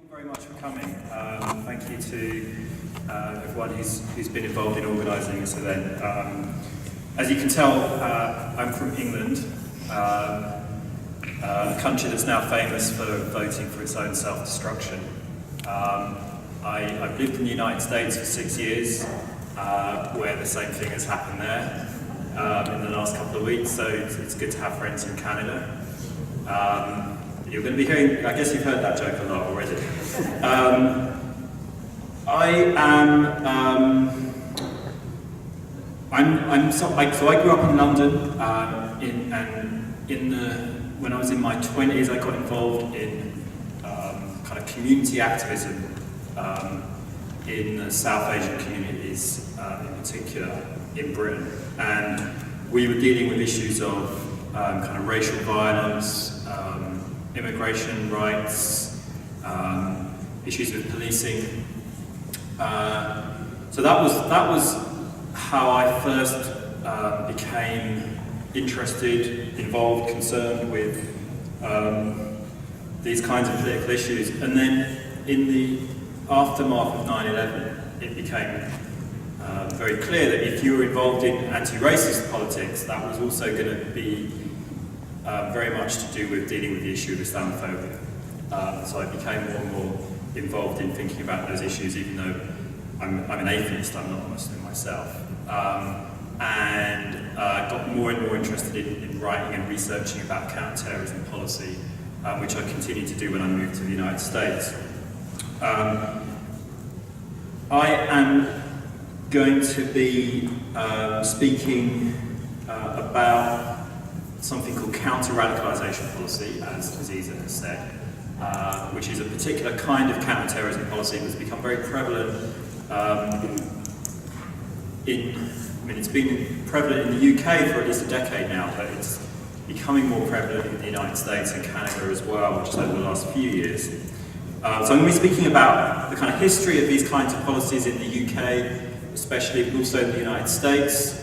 you very much for coming. Thank you to everyone who's been involved in organising this event. As you can tell, I'm from England, a country that's now famous for voting for its own self-destruction. I've lived in the United States for 6 years, where the same thing has happened there in the last couple of weeks, so it's good to have friends in Canada. You're going to be hearing, I guess you've heard that joke a lot already. So I grew up in London, when I was in my 20s, I got involved in kind of community activism in the South Asian communities, in particular in Britain, and we were dealing with issues of kind of racial violence, immigration rights, issues with policing. So that was how I first became interested, involved, concerned with these kinds of political issues. And then in the aftermath of 9/11, it became very clear that if you were involved in anti-racist politics, that was also going to be very much to do with dealing with the issue of Islamophobia. So I became more and more involved in thinking about those issues, even though I'm an atheist, I'm not a Muslim myself. And got more and more interested in writing and researching about counter-terrorism policy, which I continued to do when I moved to the United States. I am going to be speaking about something called counter-radicalization policy, as Aziza has said, which is a particular kind of counter-terrorism policy that's become very prevalent it's been prevalent in the UK for at least a decade now, but it's becoming more prevalent in the United States and Canada as well, which is over the last few years. So I'm going to be speaking about the kind of history of these kinds of policies in the UK, especially, but also in the United States.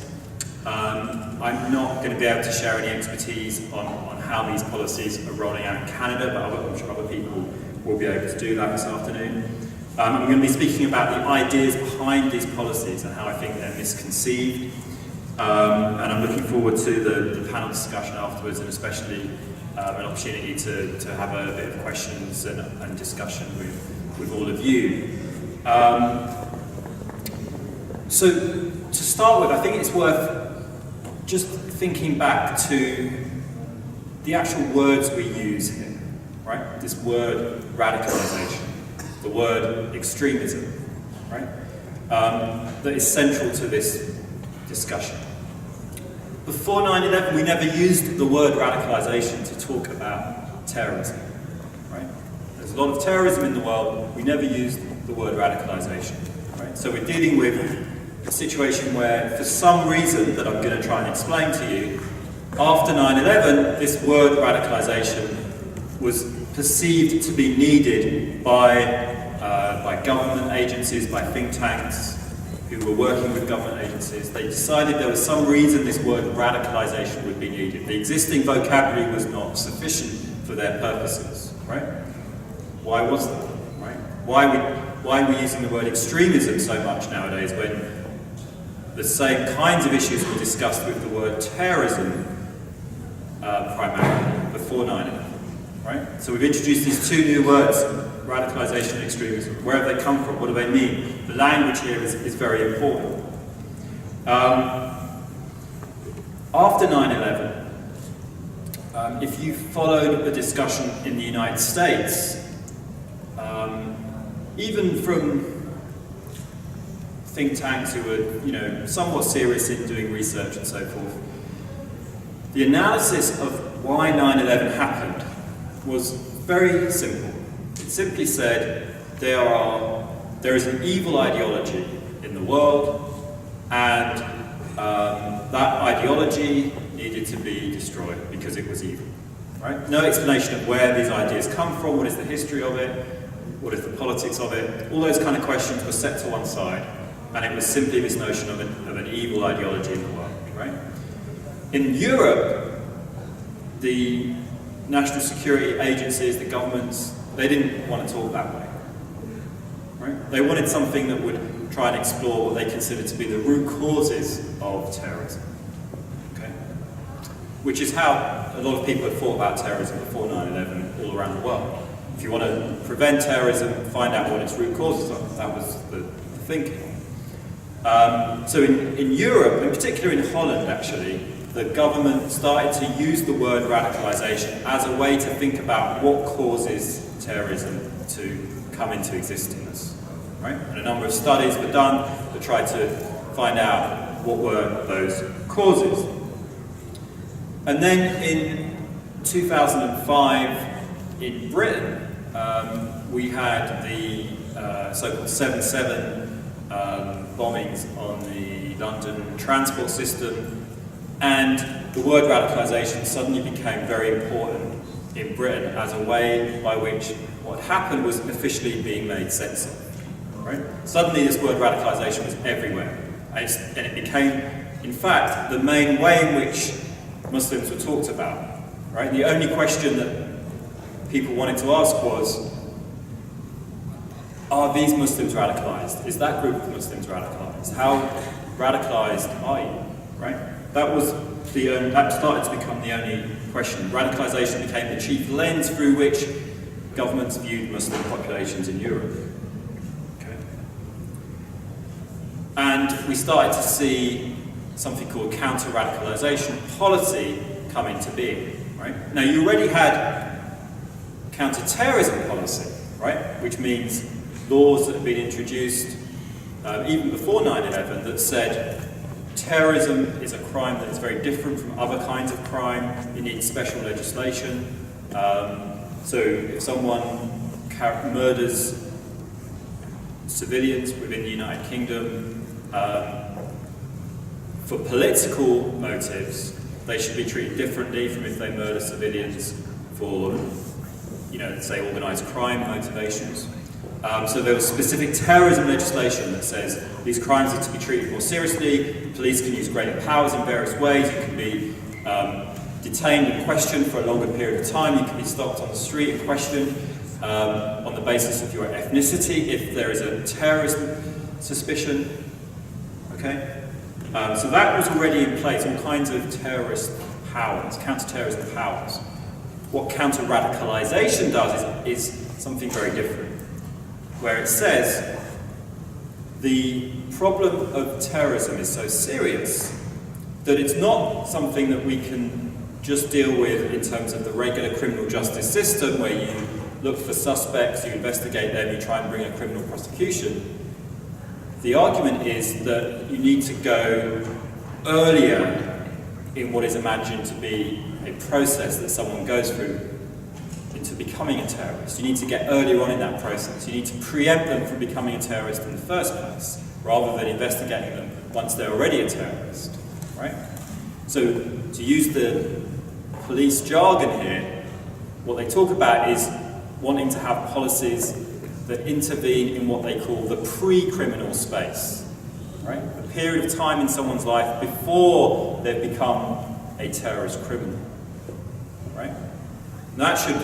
I'm not going to be able to share any expertise on how these policies are rolling out in Canada, but I'm sure other people will be able to do that this afternoon. I'm going to be speaking about the ideas behind these policies and how I think they're misconceived. And I'm looking forward to the panel discussion afterwards, and especially an opportunity to have a bit of questions and discussion with all of you. So to start with, I think it's worth just thinking back to the actual words we use here, right? This word radicalization, the word extremism, right? That is central to this discussion. Before 9/11, we never used the word radicalization to talk about terrorism, right? There's a lot of terrorism in the world, we never used the word radicalization, right? So we're dealing with a situation where, for some reason that I'm going to try and explain to you, after 9/11, this word radicalization was perceived to be needed by government agencies, by think tanks who were working with government agencies. They decided there was some reason this word radicalization would be needed. The existing vocabulary was not sufficient for their purposes, right? Why was that, right? Why are we using the word extremism so much nowadays when the same kinds of issues were discussed with the word terrorism primarily before 9/11, right? So we've introduced these two new words, radicalization and extremism. Where have they come from? What do they mean? The language here is very important. After 9/11, if you followed the discussion in the United States, even from think tanks who were, somewhat serious in doing research and so forth, the analysis of why 9/11 happened was very simple. It simply said there is an evil ideology in the world, and that ideology needed to be destroyed because it was evil. Right? No explanation of where these ideas come from, what is the history of it, what is the politics of it. All those kind of questions were set to one side, and it was simply this notion of an evil ideology in the world. Right? In Europe, the national security agencies, the governments, they didn't want to talk that way. Right? They wanted something that would try and explore what they considered to be the root causes of terrorism. Okay? Which is how a lot of people had thought about terrorism before 9/11 all around the world. If you want to prevent terrorism, find out what its root causes are. That was the thinking. So in Europe, in particular in Holland actually, the government started to use the word radicalization as a way to think about what causes terrorism to come into existence. Right? And a number of studies were done that tried to find out what were those causes. And then in 2005 in Britain, we had the so-called 7/7 bombings on the London transport system, and the word radicalisation suddenly became very important in Britain as a way by which what happened was officially being made sense of. Right? Suddenly this word radicalisation was everywhere, and it became, in fact, the main way in which Muslims were talked about. Right? The only question that people wanted to ask was, are these Muslims radicalised? Is that group of Muslims radicalised? How radicalised are you? Right? That started to become the only question. Radicalisation became the chief lens through which governments viewed Muslim populations in Europe. Okay. And we started to see something called counter-radicalization policy come into being. Right? Now, you already had counter-terrorism policy, right? Which means laws that have been introduced even before 9/11 that said terrorism is a crime that is very different from other kinds of crime. It needs special legislation. So if someone murders civilians within the United Kingdom for political motives, they should be treated differently from if they murder civilians for, say, organised crime motivations. So there was specific terrorism legislation that says these crimes are to be treated more seriously. The police can use greater powers in various ways. You can be detained and questioned for a longer period of time. You can be stopped on the street and questioned on the basis of your ethnicity if there is a terrorism suspicion. Okay? So that was already in place, all kinds of terrorist powers, counter-terrorism powers. What counter-radicalization does is something very different, where it says the problem of terrorism is so serious that it's not something that we can just deal with in terms of the regular criminal justice system where you look for suspects, you investigate them, you try and bring a criminal prosecution. The argument is that you need to go earlier in what is imagined to be a process that someone goes through into becoming a terrorist. You need to get earlier on in that process. You need to preempt them from becoming a terrorist in the first place, rather than investigating them once they're already a terrorist. Right? So, to use the police jargon here, what they talk about is wanting to have policies that intervene in what they call the pre-criminal space. Right? A period of time in someone's life before they've become a terrorist criminal. Right? And that should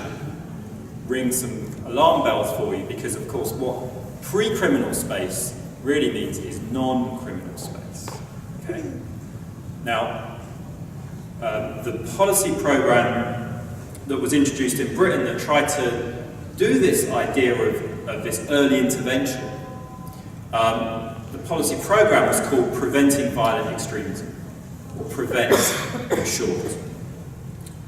ring some alarm bells for you, because of course what pre-criminal space really means is non-criminal space. Okay? Now, the policy program that was introduced in Britain that tried to do this idea of this early intervention, the policy program was called Preventing Violent Extremism, or PREVENT for short.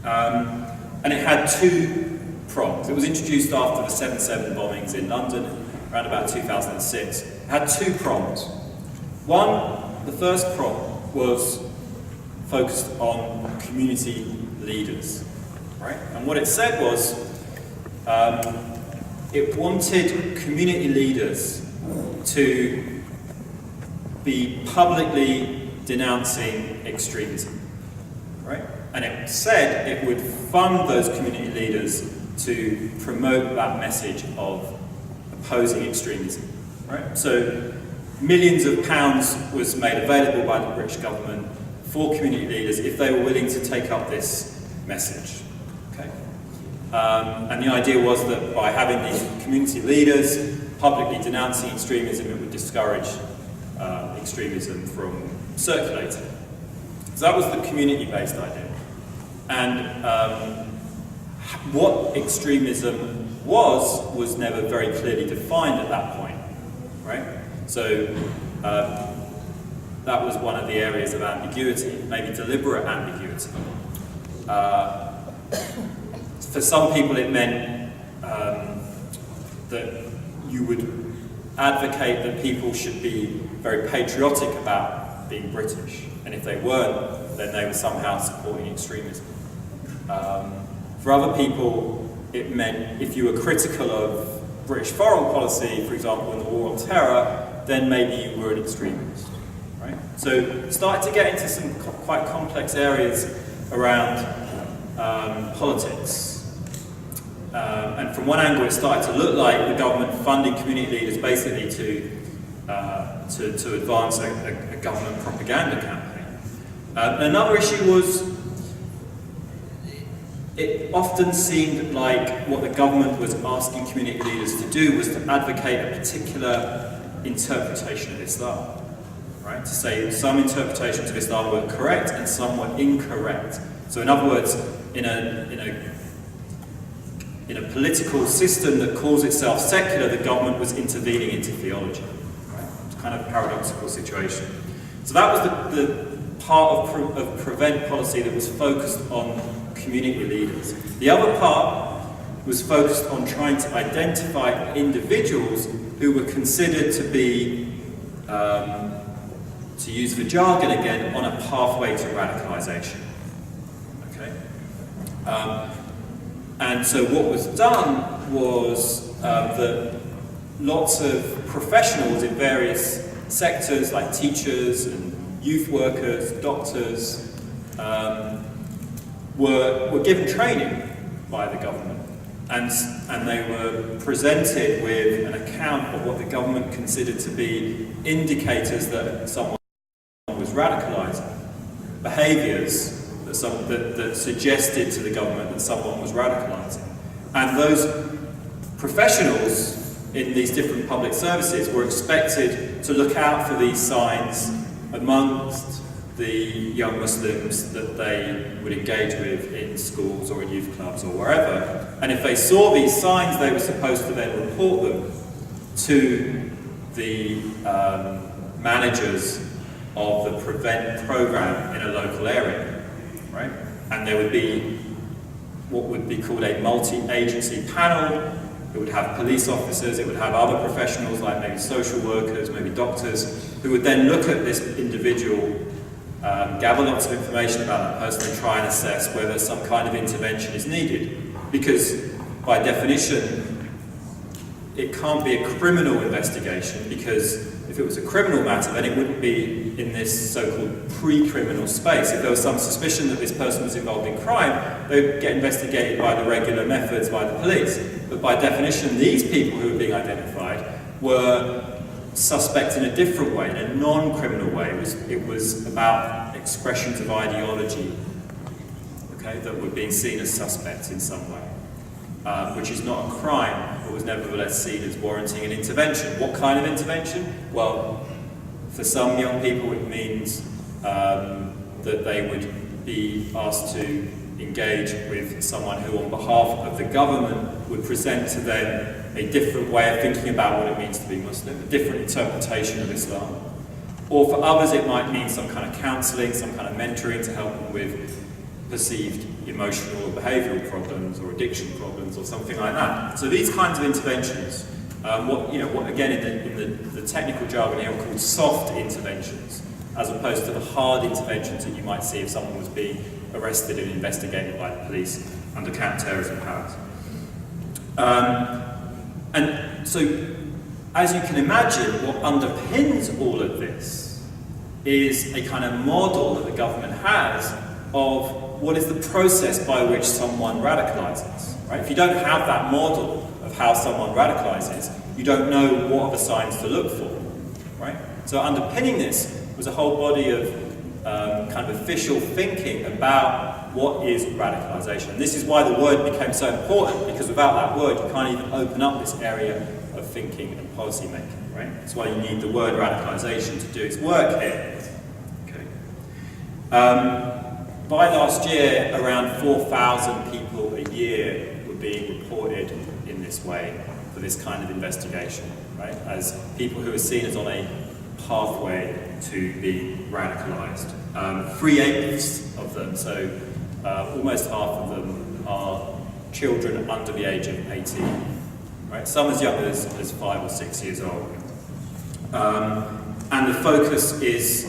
And it had two prongs. It was introduced after the 7/7 bombings in London around about 2006. It had two prongs. The first prong was focused on community leaders, right? And what it said was it wanted community leaders to be publicly denouncing extremism, right? And it said it would fund those community leaders to promote that message of opposing extremism, right? So millions of pounds was made available by the British government for community leaders if they were willing to take up this message. Okay? And the idea was that by having these community leaders publicly denouncing extremism, it would discourage extremism from circulating. So that was the community-based idea. And what extremism was never very clearly defined at that point, right? So that was one of the areas of ambiguity, maybe deliberate ambiguity. For some people it meant that you would advocate that people should be very patriotic about being British, and if they weren't, then they were somehow supporting extremism. For other people, it meant if you were critical of British foreign policy, for example in the war on terror, then maybe you were an extremist. Right? So started to get into some quite complex areas around politics. And from one angle it started to look like the government funding community leaders basically to advance a government propaganda campaign. Another issue was it often seemed like what the government was asking community leaders to do was to advocate a particular interpretation of Islam. Right? To say some interpretations of Islam were correct and some were incorrect. So in other words, in a political system that calls itself secular, the government was intervening into theology. Right? It's kind of a paradoxical situation. So that was the part of prevent policy that was focused on community leaders. The other part was focused on trying to identify individuals who were considered to be, to use the jargon again, on a pathway to radicalization. Okay? And so what was done was that lots of professionals in various sectors, like teachers and youth workers, doctors, were given training by the government, and they were presented with an account of what the government considered to be indicators that someone was radicalizing, behaviours that suggested to the government that someone was radicalizing. And those professionals in these different public services were expected to look out for these signs amongst the young Muslims that they would engage with in schools or in youth clubs or wherever. And if they saw these signs, they were supposed to then report them to the managers of the Prevent program in a local area, right? And there would be what would be called a multi-agency panel. It would have police officers, it would have other professionals like maybe social workers, maybe doctors, who would then look at this individual, gather lots of information about that person and try and assess whether some kind of intervention is needed. Because by definition, it can't be a criminal investigation, because if it was a criminal matter, then it wouldn't be in this so-called pre-criminal space. If there was some suspicion that this person was involved in crime, they would get investigated by the regular methods by the police. But by definition, these people who were being identified were suspect in a different way, in a non-criminal way. It was about expressions of ideology, okay, that were being seen as suspects in some way, which is not a crime, but was nevertheless seen as warranting an intervention. What kind of intervention? Well, for some young people it means that they would be asked to engage with someone who on behalf of the government would present to them a different way of thinking about what it means to be Muslim, a different interpretation of Islam. Or for others it might mean some kind of counselling, some kind of mentoring to help them with perceived emotional or behavioural problems or addiction problems or something like that. So these kinds of interventions, what again in the technical jargon here are called soft interventions, as opposed to the hard interventions that you might see if someone was being arrested and investigated by the police under counter-terrorism powers. And so, as you can imagine, what underpins all of this is a kind of model that the government has of what is the process by which someone radicalizes. Right? If you don't have that model of how someone radicalizes, you don't know what are the signs to look for. Right? So underpinning this was a whole body of kind of official thinking about what is radicalization? And this is why the word became so important, because without that word you can't even open up this area of thinking and policy making, right? That's why you need the word radicalization to do its work here. Okay. By last year, around 4,000 people a year were being reported in this way for this kind of investigation, right? As people who are seen as on a pathway to being radicalized. 3/8 of them, so almost half of them, are children under the age of 18, right? Some as young as 5 or 6 years old. And the focus is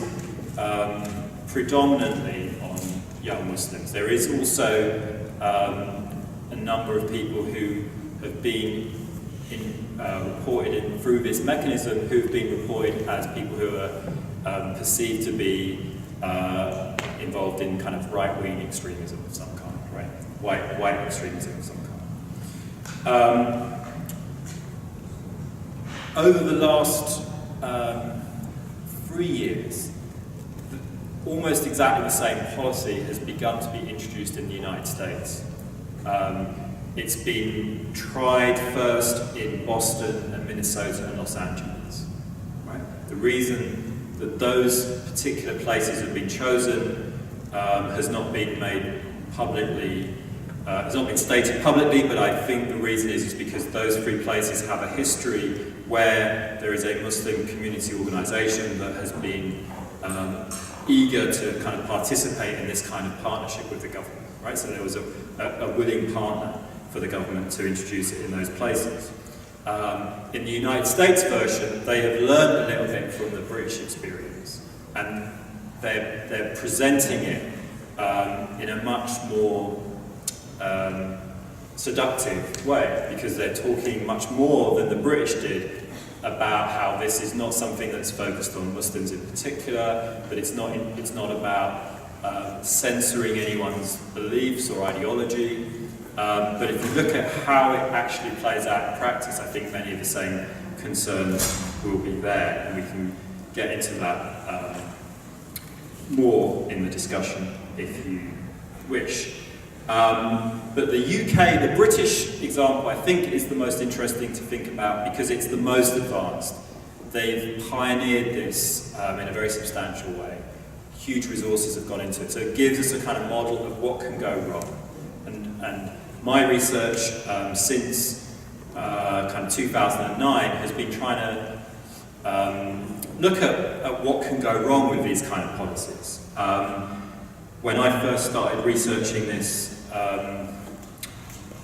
predominantly on young Muslims. There is also a number of people who have been reported through this mechanism, who've been reported as people who are perceived to be involved in kind of right-wing extremism of some kind, right? White extremism of some kind. Over the last 3 years, almost exactly the same policy has begun to be introduced in the United States. It's been tried first in Boston and Minnesota and Los Angeles. Right? The reason that those particular places have been chosen has not been made publicly, has not been stated publicly, but I think the reason is because those 3 places have a history where there is a Muslim community organisation that has been eager to kind of participate in this kind of partnership with the government. Right? So there was a willing partner for the government to introduce it in those places. In the United States version, they have learned a little bit from the British experience, and they're presenting it in a much more seductive way, because they're talking much more than the British did about how this is not something that's focused on Muslims in particular, but it's not about censoring anyone's beliefs or ideology. But if you look at how it actually plays out in practice, I think many of the same concerns will be there, and we can get into that more in the discussion if you wish. But the UK, the British example, I think is the most interesting to think about because it's the most advanced. They've pioneered this in a very substantial way. Huge resources have gone into it, so it gives us a kind of model of what can go wrong. And my research since kind of 2009 has been trying to look at what can go wrong with these kind of policies. When I first started researching this,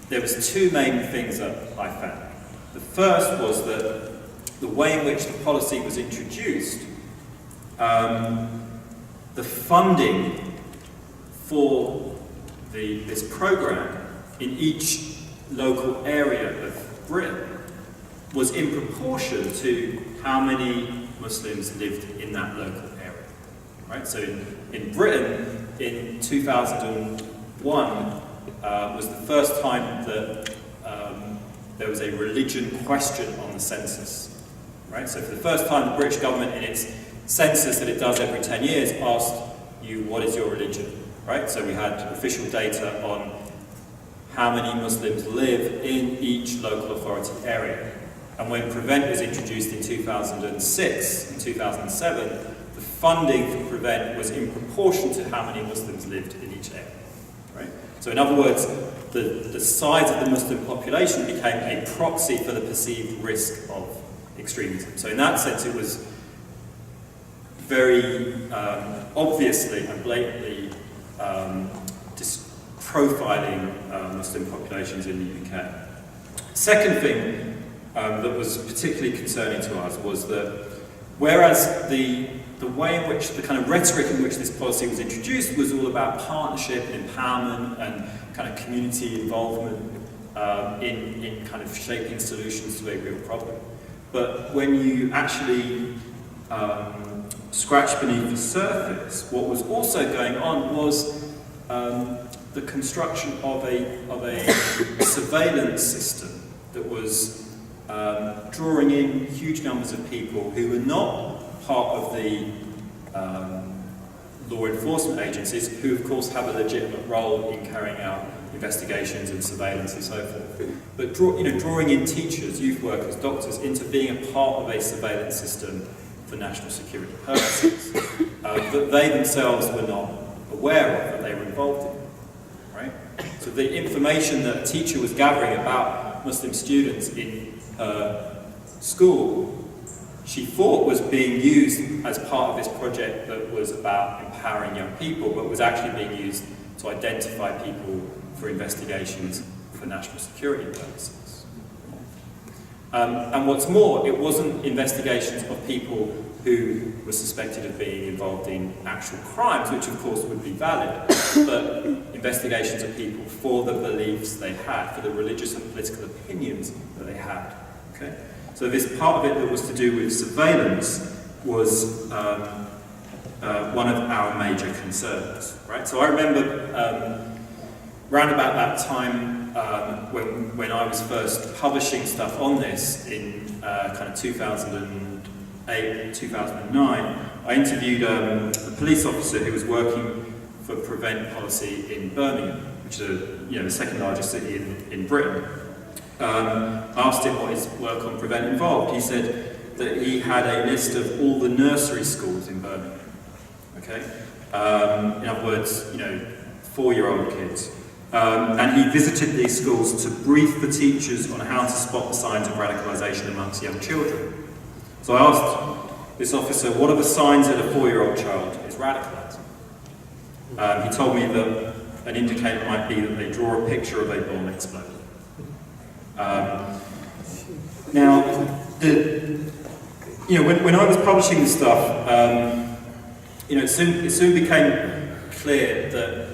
there was 2 main things that I found. The first was that the way in which the policy was introduced, the funding for this program in each local area of Britain was in proportion to how many Muslims lived in that local area. Right? So in Britain, in 2001, was the first time that there was a religion question on the census. Right? So for the first time, the British government, in its census that it does every 10 years, asked you, what is your religion? Right? So we had official data on how many Muslims live in each local authority area. And when Prevent was introduced in 2006 and 2007, the funding for Prevent was in proportion to how many Muslims lived in each area. Right? So in other words, the size of the Muslim population became a proxy for the perceived risk of extremism. So in that sense, it was very obviously and blatantly profiling Muslim populations in the UK. Second thing that was particularly concerning to us was that whereas the way in which, the kind of rhetoric in which this policy was introduced was all about partnership and empowerment and kind of community involvement in kind of shaping solutions to a real problem. But when you actually scratch beneath the surface, what was also going on was the construction of a surveillance system that was drawing in huge numbers of people who were not part of the law enforcement agencies, who of course have a legitimate role in carrying out investigations and surveillance and so forth. But drawing in teachers, youth workers, doctors into being a part of a surveillance system for national security purposes that they themselves were not aware of, that they were involved in. Right? So the information that a teacher was gathering about Muslim students in her school, she thought was being used as part of this project that was about empowering young people, but was actually being used to identify people for investigations for national security purposes. And what's more, it wasn't investigations of people who were suspected of being involved in actual crimes, which of course would be valid, but investigations of people for the beliefs they had, for the religious and political opinions that they had. Okay? So this part of it that was to do with surveillance was one of our major concerns. Right? So I remember round about that time when I was first publishing stuff on this in kind of 2008, 2009, I interviewed a police officer who was working for Prevent Policy in Birmingham, which is the second largest city in Britain. I asked him what his work on Prevent involved. He said that he had a list of all the nursery schools in Birmingham. Okay, in other words, 4-year-old kids. And he visited these schools to brief the teachers on how to spot the signs of radicalisation amongst young children. So I asked this officer, what are the signs that a 4-year-old child is radicalised? He told me that an indicator might be that they draw a picture of a bomb exploding. Now, when I was publishing this stuff, it soon became clear that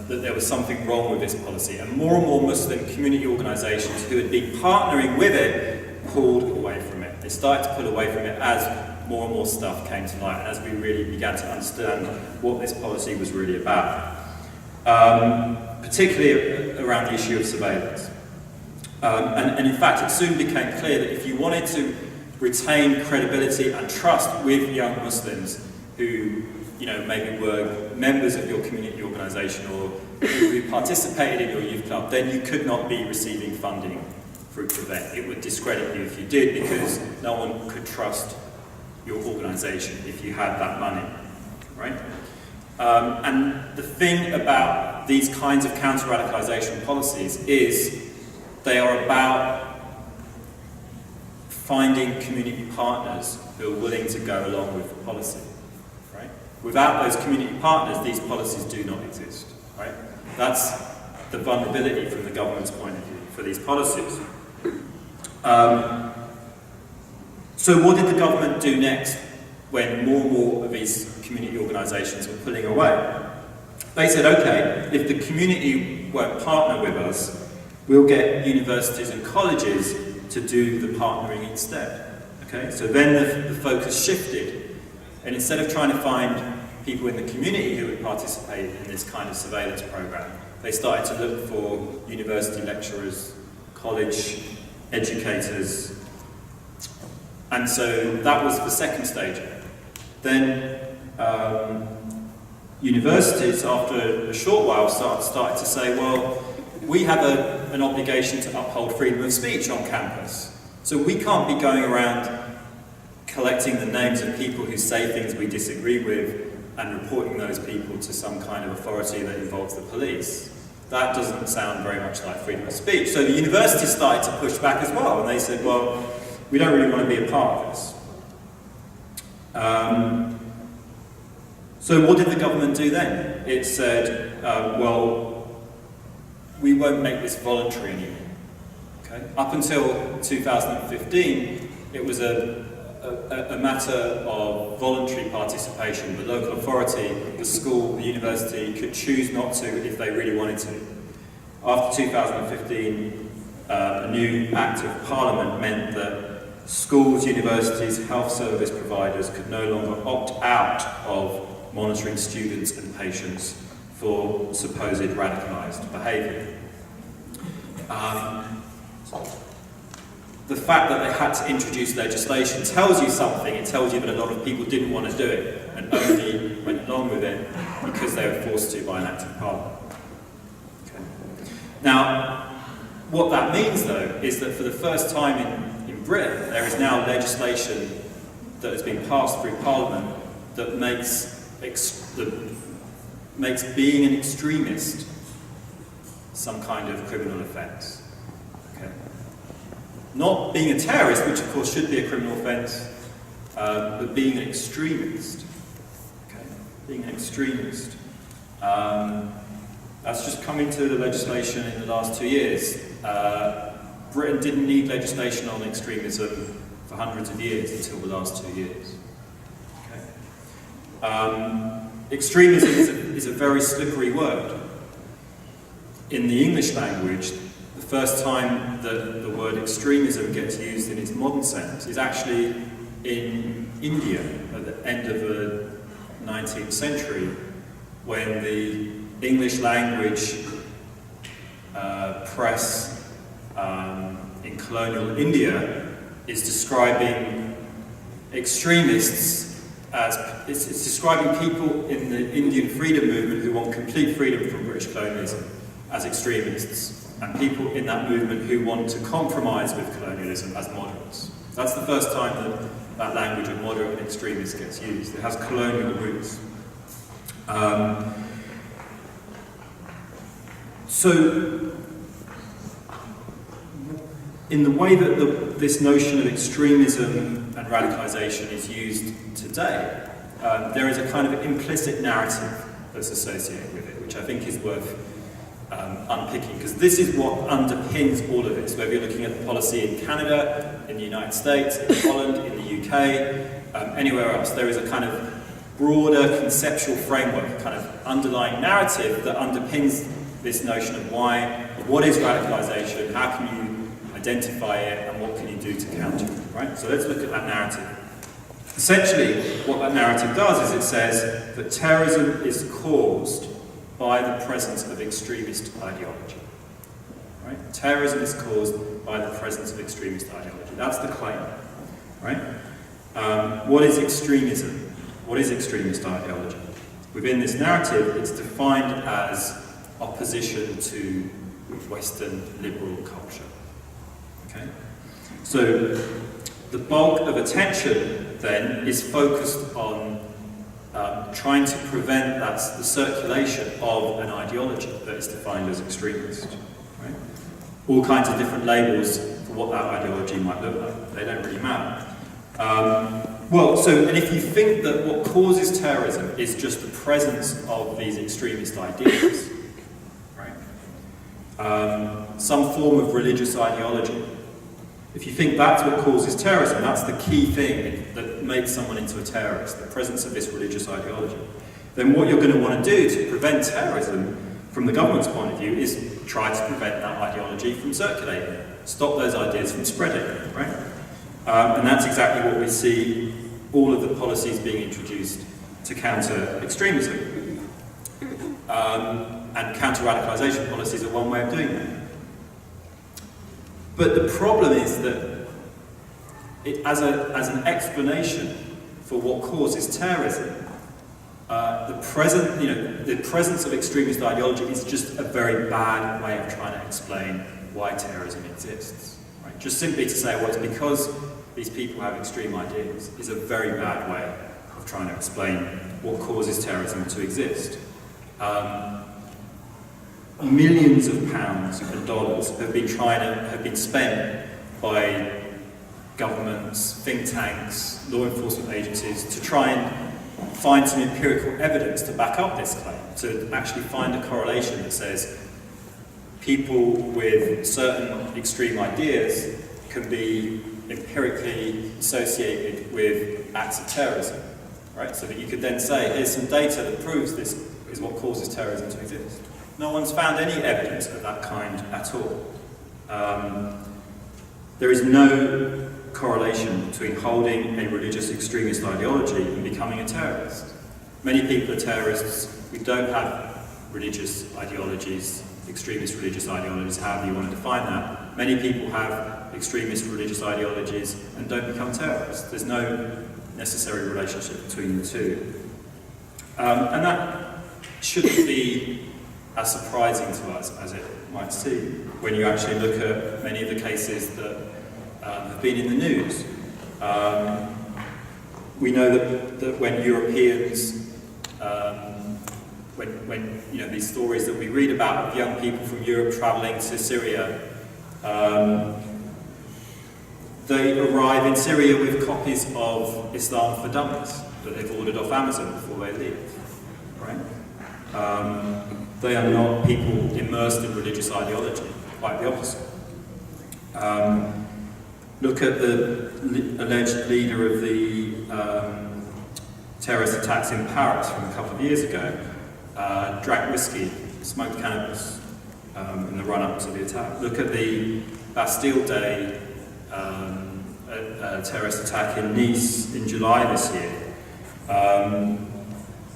there was something wrong with this policy, and more Muslim community organisations who had been partnering with it pulled away from it. They started to pull away from it as more and more stuff came to light, and as we really began to understand what this policy was really about, particularly around the issue of surveillance. And in fact, it soon became clear that if you wanted to retain credibility and trust with young Muslims who maybe were members of your community organisation or who participated in your youth club, then you could not be receiving funding through Prevent. It would discredit you if you did, because no one could trust your organisation if you had that money, right? And the thing about these kinds of counter-radicalisation policies is they are about finding community partners who are willing to go along with the policy. Without those community partners, these policies do not exist, right? That's the vulnerability from the government's point of view for these policies. So what did the government do next when more and more of these community organisations were pulling away? They said, okay, if the community won't partner with us, we'll get universities and colleges to do the partnering instead. Okay, so then the focus shifted. And instead of trying to find people in the community who would participate in this kind of surveillance program, they started to look for university lecturers, college educators, and so that was the second stage. Then universities, after a short while, started to say, well, we have an obligation to uphold freedom of speech on campus, so we can't be going around collecting the names of people who say things we disagree with and reporting those people to some kind of authority that involves the police. That doesn't sound very much like freedom of speech. So the university started to push back as well, and they said, well, we don't really want to be a part of this. So what did the government do then? It said, well, we won't make this voluntary anymore. Okay? Up until 2015, it was a matter of voluntary participation. The local authority, the school, the university could choose not to if they really wanted to. After 2015, a new Act of Parliament meant that schools, universities, health service providers could no longer opt out of monitoring students and patients for supposed radicalised behaviour. the fact that they had to introduce legislation tells you something. It tells you that a lot of people didn't want to do it and only went along with it because they were forced to by an act of parliament. Okay. Now, what that means, though, is that for the first time in Britain, there is now legislation that has been passed through Parliament that makes being an extremist some kind of criminal offence. Okay. Not being a terrorist, which of course should be a criminal offence, but being an extremist. Okay. Being an extremist. That's just come into the legislation in the last 2 years. Britain didn't need legislation on extremism for hundreds of years until the last 2 years. Okay. Extremism is a very slippery word. In the English language, the first time that the word extremism gets used in its modern sense is actually in India at the end of the 19th century, when the English language press in colonial India is describing extremists as, it's describing people in the Indian freedom movement who want complete freedom from British colonialism as extremists, and people in that movement who want to compromise with colonialism as moderates. That's the first time that that language of moderate and extremist gets used. It has colonial roots. So, in the way that this notion of extremism and radicalisation is used today, there is a kind of implicit narrative that's associated with it, which I think is worth unpicking, because this is what underpins all of this. Whether you're looking at the policy in Canada, in the United States, in Holland, in the UK, anywhere else, there is a kind of broader conceptual framework, a kind of underlying narrative that underpins this notion of what is radicalisation, how can you identify it, and what can you do to counter it, right? So let's look at that narrative. Essentially, what that narrative does is it says that terrorism is caused by the presence of extremist ideology. Right? Terrorism is caused by the presence of extremist ideology. That's the claim. Right? What is extremism? What is extremist ideology? Within this narrative, it's defined as opposition to Western liberal culture. Okay? So the bulk of attention then is focused on trying to prevent the circulation of an ideology that is defined as extremist. Right? All kinds of different labels for what that ideology might look like. They don't really matter. And if you think that what causes terrorism is just the presence of these extremist ideas, right? Some form of religious ideology. If you think that's what causes terrorism, that's the key thing that makes someone into a terrorist, the presence of this religious ideology, then what you're going to want to do to prevent terrorism from the government's point of view is try to prevent that ideology from circulating, stop those ideas from spreading, right? And that's exactly what we see all of the policies being introduced to counter extremism. And counter-radicalization policies are one way of doing that. But the problem is that as an explanation for what causes terrorism, the presence of extremist ideology is just a very bad way of trying to explain why terrorism exists. Right? Just simply to say, well, it's because these people have extreme ideas is a very bad way of trying to explain what causes terrorism to exist. Millions of pounds and dollars have been spent by governments, think tanks, law enforcement agencies to try and find some empirical evidence to back up this claim, to actually find a correlation that says people with certain extreme ideas can be empirically associated with acts of terrorism, right? So that you could then say, here's some data that proves this is what causes terrorism to exist. No one's found any evidence of that kind at all. There is no correlation between holding a religious extremist ideology and becoming a terrorist. Many people are terrorists who don't have religious ideologies, extremist religious ideologies, however you want to define that. Many people have extremist religious ideologies and don't become terrorists. There's no necessary relationship between the two. And that shouldn't be as surprising to us as it might seem when you actually look at many of the cases that have been in the news. We know that when Europeans, when you know these stories that we read about of young people from Europe travelling to Syria, they arrive in Syria with copies of Islam for Dummies that they've ordered off Amazon before they leave. Right? They are not people immersed in religious ideology, quite the opposite. Look at the alleged leader of the terrorist attacks in Paris from a couple of years ago. Drank whiskey, smoked cannabis in the run-up to the attack. Look at the Bastille Day terrorist attack in Nice in July this year.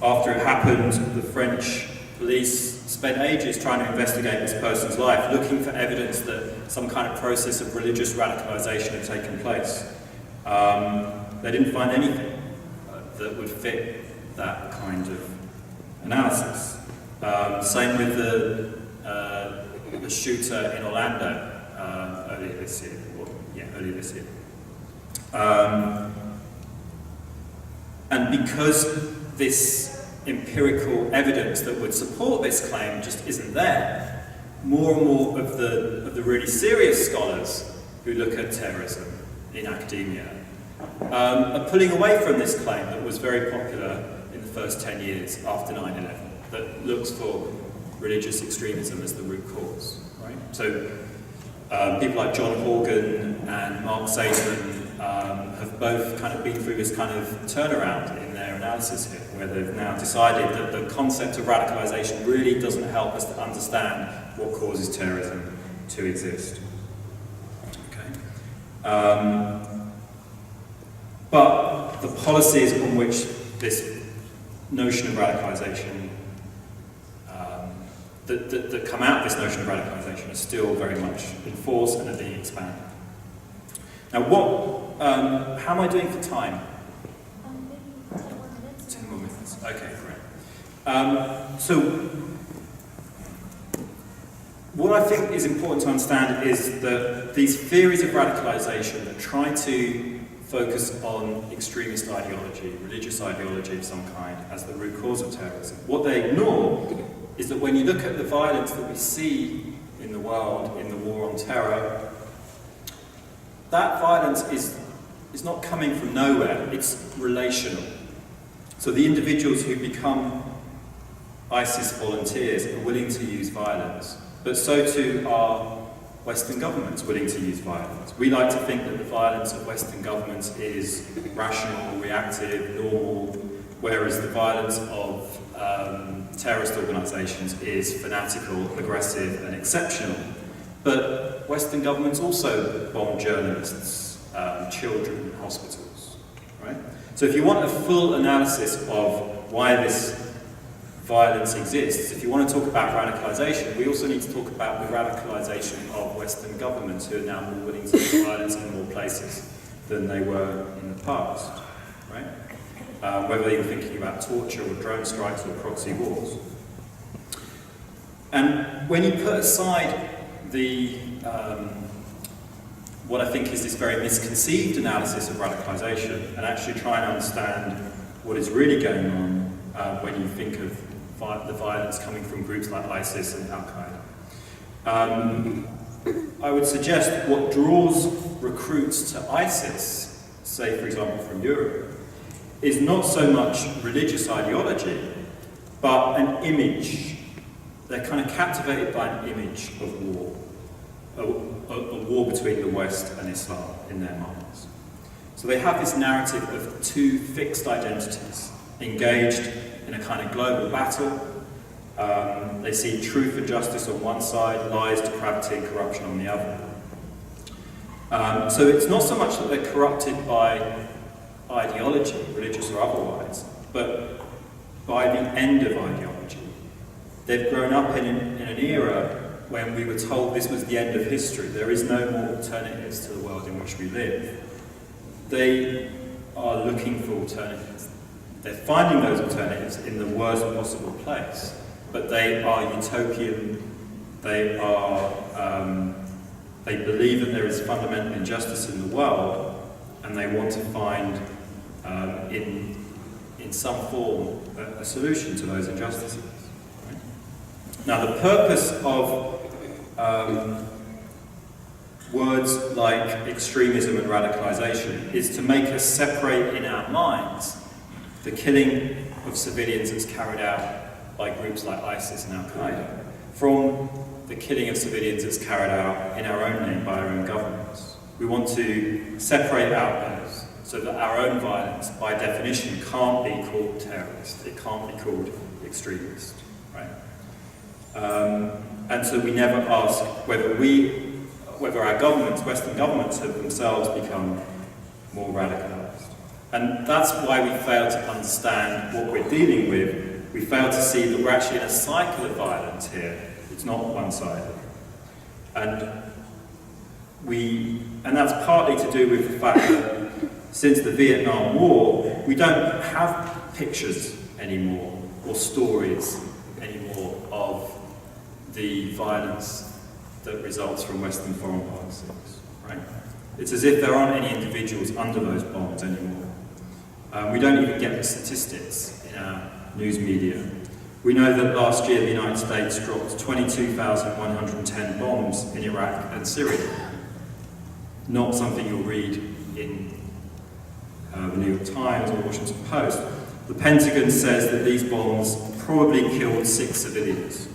After it happened, the French police spent ages trying to investigate this person's life, looking for evidence that some kind of process of religious radicalization had taken place. They didn't find anything that would fit that kind of analysis. Same with the shooter in Orlando earlier this year. And because this empirical evidence that would support this claim just isn't there, more and more of the really serious scholars who look at terrorism in academia are pulling away from this claim that was very popular in the first 10 years after 9/11, that looks for religious extremism as the root cause. Right? So people like John Horgan and Mark Sageman have both kind of been through this kind of turnaround in their analysis here, where they've now decided that the concept of radicalization really doesn't help us to understand what causes terrorism to exist. Okay. But the policies on which this notion of radicalization, that come out of this notion of radicalization, are still very much in force and are being expanded. Now, how am I doing for time? Maybe 10 more minutes. 10 more minutes. Okay, great. So, what I think is important to understand is that these theories of radicalization that try to focus on extremist ideology, religious ideology of some kind, as the root cause of terrorism, what they ignore is that when you look at the violence that we see in the world, in the war on terror, that violence is not coming from nowhere, it's relational. So the individuals who become ISIS volunteers are willing to use violence, but so too are Western governments willing to use violence. We like to think that the violence of Western governments is rational, reactive, normal, whereas the violence of terrorist organisations is fanatical, aggressive and exceptional. But Western governments also bomb journalists, children, hospitals, right? So if you want a full analysis of why this violence exists, if you want to talk about radicalisation, we also need to talk about the radicalisation of Western governments who are now more willing to use violence in more places than they were in the past, right? Whether you're thinking about torture or drone strikes or proxy wars. And when you put aside what I think is this very misconceived analysis of radicalisation and actually try and understand what is really going on when you think of the violence coming from groups like ISIS and Al-Qaeda. I would suggest what draws recruits to ISIS, say for example from Europe, is not so much religious ideology, but an image. They're kind of captivated by an image of war, a war between the West and Islam in their minds. So they have this narrative of two fixed identities engaged in a kind of global battle. They see truth and justice on one side, lies, depravity and corruption on the other. So it's not so much that they're corrupted by ideology, religious or otherwise, but by the end of ideology. They've grown up in an era when we were told this was the end of history, there is no more alternatives to the world in which we live, they are looking for alternatives. They're finding those alternatives in the worst possible place, but they are utopian. They believe that there is fundamental injustice in the world, and they want to find, in some form, a solution to those injustices. Right? Now, the purpose of words like extremism and radicalization is to make us separate in our minds the killing of civilians that's carried out by groups like ISIS and Al-Qaeda from the killing of civilians that's carried out in our own name by our own governments. We want to separate out those so that our own violence, by definition, can't be called terrorist. It can't be called extremist, right? And so we never ask whether our governments, Western governments, have themselves become more radicalized. And that's why we fail to understand what we're dealing with. We fail to see that we're actually in a cycle of violence here. It's not one-sided. And that's partly to do with the fact that since the Vietnam War, we don't have pictures anymore, or stories anymore, of the violence that results from Western foreign policies, right? It's as if there aren't any individuals under those bombs anymore. We don't even get the statistics in our news media. We know that last year the United States dropped 22,110 bombs in Iraq and Syria. Not something you'll read in the New York Times or Washington Post. The Pentagon says that these bombs probably killed 6 civilians.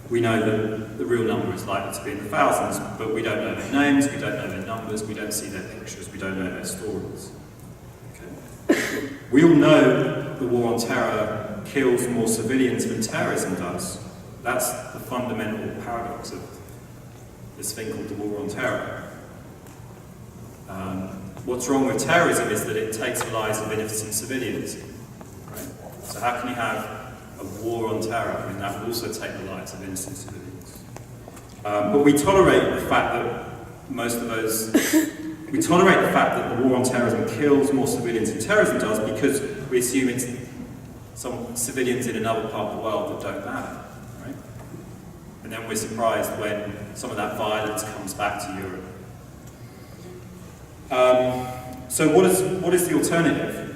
We know that the real number is likely to be in the thousands, but we don't know their names, we don't know their numbers, we don't see their pictures, we don't know their stories. Okay. We all know the war on terror kills more civilians than terrorism does. That's the fundamental paradox of this thing called the war on terror. What's wrong with terrorism is that it takes the lives of innocent civilians. Right? So how can you have a war on terror? I mean, that would also take the lives of innocent civilians. But we tolerate the fact that we tolerate the fact that the war on terrorism kills more civilians than terrorism does because we assume it's some civilians in another part of the world that don't matter, right? And then we're surprised when some of that violence comes back to Europe. So what is the alternative?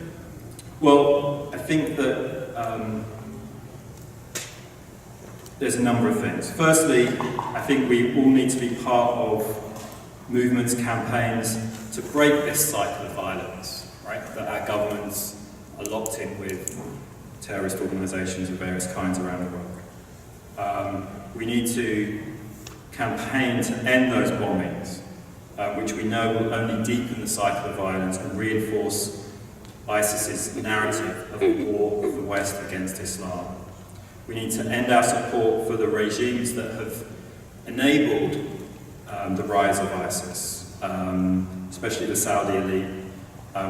Well, I think that there's a number of things. Firstly, I think we all need to be part of movements, campaigns to break this cycle of violence, right? That our governments are locked in with terrorist organisations of various kinds around the world. We need to campaign to end those bombings, which we know will only deepen the cycle of violence and reinforce ISIS's narrative of a war of the West against Islam. We need to end our support for the regimes that have enabled the rise of ISIS, especially the Saudi elite,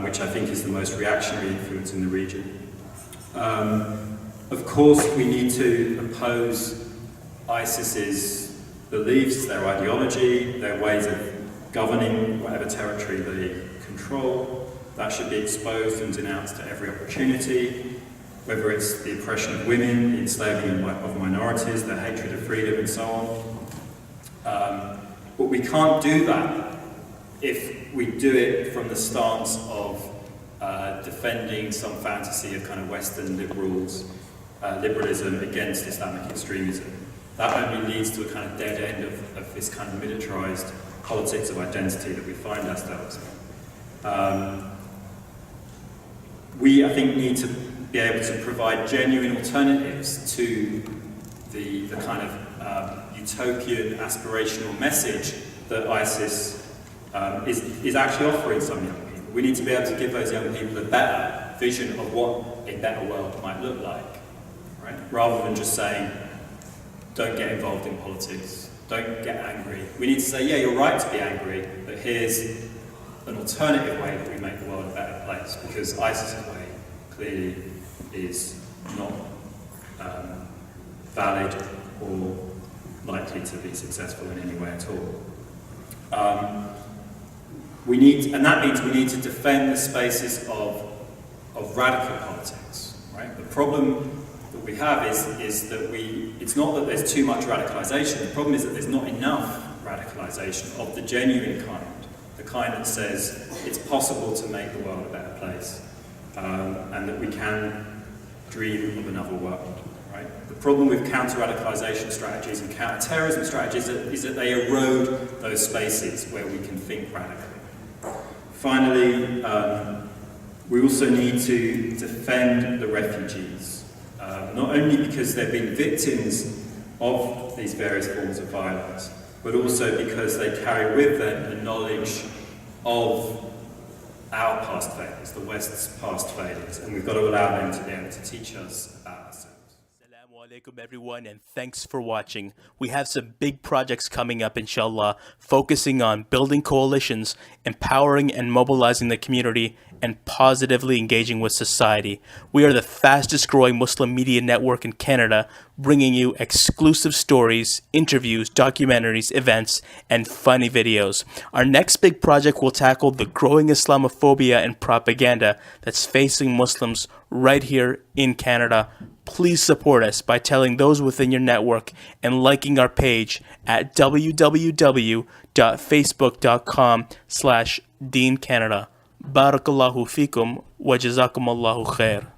which I think is the most reactionary influence in the region. Of course, we need to oppose ISIS's beliefs, their ideology, their ways of governing whatever territory they control. That should be exposed and denounced at every opportunity, whether it's the oppression of women, the enslaving of minorities, their hatred of freedom, and so on. But we can't do that if we do it from the stance of defending some fantasy of kind of Western liberalism against Islamic extremism. That only leads to a kind of dead end of this kind of militarized politics of identity that we find ourselves in. We, I think, need to be able to provide genuine alternatives to the kind of utopian, aspirational message that ISIS is actually offering some young people. We need to be able to give those young people a better vision of what a better world might look like, right? Rather than just saying, don't get involved in politics, don't get angry. We need to say, yeah, you're right to be angry, but here's an alternative way that we make the world a better place, because ISIS's way clearly is not valid or likely to be successful in any way at all. And that means we need to defend the spaces of radical politics, right? The problem that we have is that it's not that there's too much radicalization, the problem is that there's not enough radicalization of the genuine kind, the kind that says it's possible to make the world a better place, and that we can dream of another world, right? The problem with counter-radicalization strategies and counter-terrorism strategies is that they erode those spaces where we can think radically. Finally, we also need to defend the refugees, not only because they've been victims of these various forms of violence, but also because they carry with them the knowledge of our past failures, the West's past failures, and we've got to allow them to be able to teach us about ourselves. Assalamu alaikum everyone, and thanks for watching. We have some big projects coming up, inshallah, focusing on building coalitions, empowering and mobilizing the community, and positively engaging with society. We are the fastest growing Muslim media network in Canada, bringing you exclusive stories, interviews, documentaries, events, and funny videos. Our next big project will tackle the growing Islamophobia and propaganda that's facing Muslims right here in Canada. Please support us by telling those within your network and liking our page at www.facebook.com/DeemCanada. Barakallahu fikum wa jazakum Allahu khair.